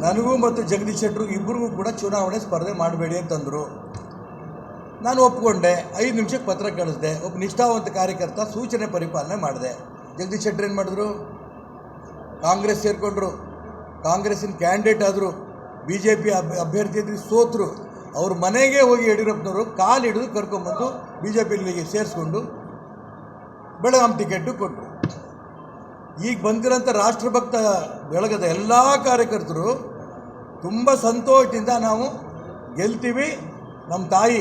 ನನಗೂ ಮತ್ತು ಜಗದೀಶ್ ಶೆಟ್ಟರು ಇಬ್ಬರಿಗೂ ಕೂಡ ಚುನಾವಣೆ ಸ್ಪರ್ಧೆ ಮಾಡಬೇಡಿ ಅಂತಂದರು. ನಾನು ಒಪ್ಕೊಂಡೆ. 5 ನಿಮಿಷಕ್ಕೆ ಪತ್ರ ಕಳಿಸಿದೆ. ಒಬ್ಬ ನಿಷ್ಠಾವಂತ ಕಾರ್ಯಕರ್ತ ಸೂಚನೆ ಪರಿಪಾಲನೆ ಮಾಡಿದೆ. ಜಗದೀಶ್ ಶೆಟ್ಟರು ಏನು ಮಾಡಿದ್ರು? ಕಾಂಗ್ರೆಸ್ ಸೇರಿಕೊಂಡ್ರು, ಕಾಂಗ್ರೆಸ್ಸಿನ ಕ್ಯಾಂಡಿಡೇಟ್ ಆದರು, BJP ಅಭ್ಯರ್ಥಿ ಸೋತರು. ಅವ್ರ ಮನೆಗೆ ಹೋಗಿ ಯಡಿಯೂರಪ್ಪನವರು ಕಾಲು ಹಿಡಿದು ಕರ್ಕೊಂಬಂದು BJPಗೆ ಸೇರಿಸ್ಕೊಂಡು ಬೆಳಗಾಂ ಟಿಕೆಟು ಕೊಟ್ಟರು. ಈಗ ಬಂದಿರೋಂಥ ರಾಷ್ಟ್ರಭಕ್ತ ಬೆಳಗದ ಎಲ್ಲ ಕಾರ್ಯಕರ್ತರು ತುಂಬ ಸಂತೋಷದಿಂದ ನಾವು ಗೆಲ್ತೀವಿ, ನಮ್ಮ ತಾಯಿ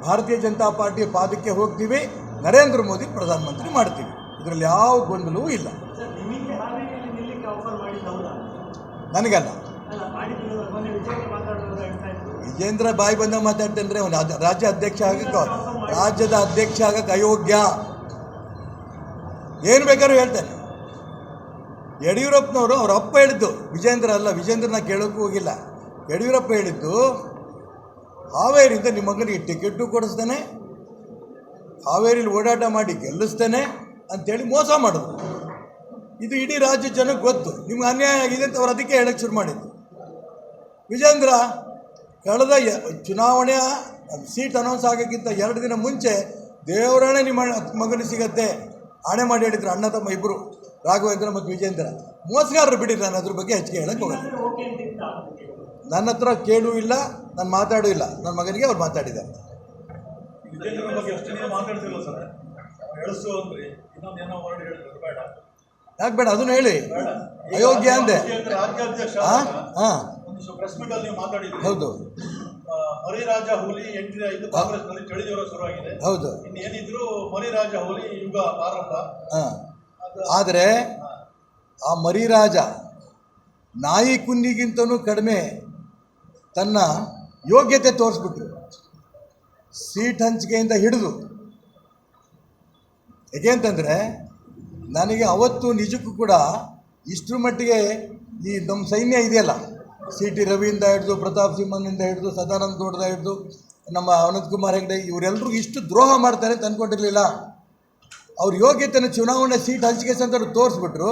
ಭಾರತೀಯ ಜನತಾ ಪಾರ್ಟಿಯ ಪಾದಕ್ಕೆ ಹೋಗ್ತೀವಿ, ನರೇಂದ್ರ ಮೋದಿ ಪ್ರಧಾನಮಂತ್ರಿ ಮಾಡ್ತೀವಿ, ಇದರಲ್ಲಿ ಯಾವ ಗೊಂದಲವೂ ಇಲ್ಲ. ನನಗಲ್ಲ, ವಿಜೇಂದ್ರ ಬಾಯಿ ಬಂದ ಮಾತಾಡ್ತೇನೆ. ಅವನು ರಾಜ್ಯದ ಅಧ್ಯಕ್ಷ ಆಗಕ್ಕೆ ಅಯೋಗ್ಯ, ಏನು ಬೇಕಾದ್ರೂ ಹೇಳ್ತಾನೆ. ಯಡಿಯೂರಪ್ಪನವರು ಅವ್ರ ಅಪ್ಪ ಹೇಳಿದ್ದು, ವಿಜೇಂದ್ರ ಅಲ್ಲ, ವಿಜೇಂದ್ರನ ಕೇಳೋಕ್ಕೂ ಹೋಗಿಲ್ಲ. ಯಡಿಯೂರಪ್ಪ ಹೇಳಿದ್ದು, ಹಾವೇರಿಯಿಂದ ನಿಮ್ಮ ಮಗನಿಗೆ ಟಿಕೆಟು ಕೊಡಿಸ್ತೇನೆ, ಹಾವೇರಿಲಿ ಓಡಾಟ ಮಾಡಿ ಗೆಲ್ಲಿಸ್ತೇನೆ ಅಂಥೇಳಿ ಮೋಸ ಮಾಡಿದ್ರು. ಇದು ಇಡೀ ರಾಜ್ಯ ಜನಕ್ಕೆ ಗೊತ್ತು. ನಿಮ್ಗೆ ಅನ್ಯಾಯ ಆಗಿದೆ ಅಂತ ಅವ್ರು ಅದಕ್ಕೆ ಹೇಳಕ್ಕೆ ಶುರು ಮಾಡಿದ್ದು. ವಿಜೇಂದ್ರ ಕಳೆದ ಚುನಾವಣೆಯ ಸೀಟ್ ಅನೌನ್ಸ್ ಆಗೋಕ್ಕಿಂತ 2 ದಿನ ಮುಂಚೆ ದೇವರಾಣೆ ನಿಮ್ಮ ಮಗನಿಗೆ ಸಿಗತ್ತೆ ಆಣೆ ಮಾಡಿ ಹೇಳಿದ್ರು ಅಣ್ಣ ತಮ್ಮ ಇಬ್ಬರು, ರಾಘವೇಂದ್ರ ಮತ್ತು ವಿಜೇಂದ್ರ. ಮೋಸಗಾರರು ಬಿಡಿ, ನಾನು ಅದ್ರ ಬಗ್ಗೆ ಹೆಚ್ಚಿಗೆ ಹೇಳಕ್ಕೆ ಹೋಗಲ್ಲ. ನನ್ನ ಹತ್ರ ಕೇಳೂ ಇಲ್ಲ, ನಾನು ಮಾತಾಡೂ ಇಲ್ಲ. ನನ್ನ ಮಗನಿಗೆ ಅವ್ರು ಮಾತಾಡಿದ್ದಾರೆ. ಯಾಕೆ ಬೇಡ? ಅದನ್ನು ಹೇಳಿ. ಅಯೋಗ್ಯ ಅಂದೆ. ಹಾಂ ಹಾಂ ಹೌದು ಮರಿರಾಜ ಹುಲಿ ಎಂಟ್ರಿ ಆಯಿತು, ಕಾಂಗ್ರೆಸ್ನಲ್ಲಿ ಚಳಿಜ್ವರ ಶುರುವಾಗಿದೆ. ಹೌದು, ಇನ್ನೇನಿದ್ರು ಮರಿರಾಜ ಹುಲಿ ಯುಗ ಆರಂಭ. ಆದರೆ ಆ ಮರಿರಾಜ ನಾಯಿ ಕುನ್ನಿಗಿಂತನೂ ಕಡಿಮೆ ತನ್ನ ಯೋಗ್ಯತೆ ತೋರಿಸ್ಬಿಟ್ರು. ಸೀಟ್ ಹಂಚಿಕೆಯಿಂದ ಹಿಡಿದು, ಏಕೆಂತಂದರೆ ನನಗೆ ಅವತ್ತು ನಿಜಕ್ಕೂ ಕೂಡ ಇಷ್ಟರ ಮಟ್ಟಿಗೆ ಈ ನಮ್ಮ ಸೈನ್ಯ ಇದೆಯಲ್ಲ, CT ರವಿಯಿಂದ ಹಿಡಿದು, ಪ್ರತಾಪ್ ಸಿಂಹನಿಂದ ಹಿಡಿದು, ಸದಾನಂದ ಗೌಡದ ಹಿಡಿದು, ನಮ್ಮ ಅನಂತಕುಮಾರ್ ಹೆಗಡೆ, ಇವರೆಲ್ಲರೂ ಇಷ್ಟು ದ್ರೋಹ ಮಾಡ್ತಾರೆ ಅಂತ ಅಂದ್ಕೊಂಡಿರಲಿಲ್ಲ. ಅವ್ರ ಯೋಗ್ಯತೆಯನ್ನು ಚುನಾವಣೆ ಸೀಟ್ ಹಂಚಿಕೆ ಸಂದರ್ಭ ತೋರಿಸ್ಬಿಟ್ರು.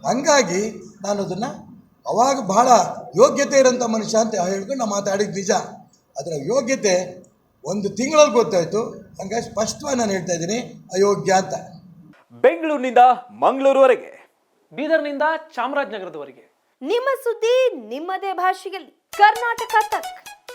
ಹಾಗಾಗಿ ನಾನು ಅದನ್ನು ಅವಾಗ ಬಹಳ ಯೋಗ್ಯತೆ ಇರೋಂಥ ಮನುಷ್ಯ ಅಂತ ಹೇಳ್ಕೊಂಡು ನಾನು ಮಾತಾಡಿದ್ದು ನಿಜ. ಅದರ ಯೋಗ್ಯತೆ 1 ತಿಂಗಳಲ್ಲಿ ಗೊತ್ತಾಯಿತು. ಹಂಗಾಗಿ ಸ್ಪಷ್ಟವಾಗಿ ನಾನು ಹೇಳ್ತಾ ಇದ್ದೀನಿ, ಅಯೋಗ್ಯ ಅಂತ. ಬೆಂಗಳೂರಿನಿಂದ ಮಂಗಳೂರುವರೆಗೆ, ಬೀದರ್ನಿಂದ ಚಾಮರಾಜನಗರದವರೆಗೆ ನಿಮ್ಮ ಸುದ್ದಿ ನಿಮ್ಮದೇ ಭಾಷೆಯಲ್ಲಿ. ಕರ್ನಾಟಕ ತಕ್.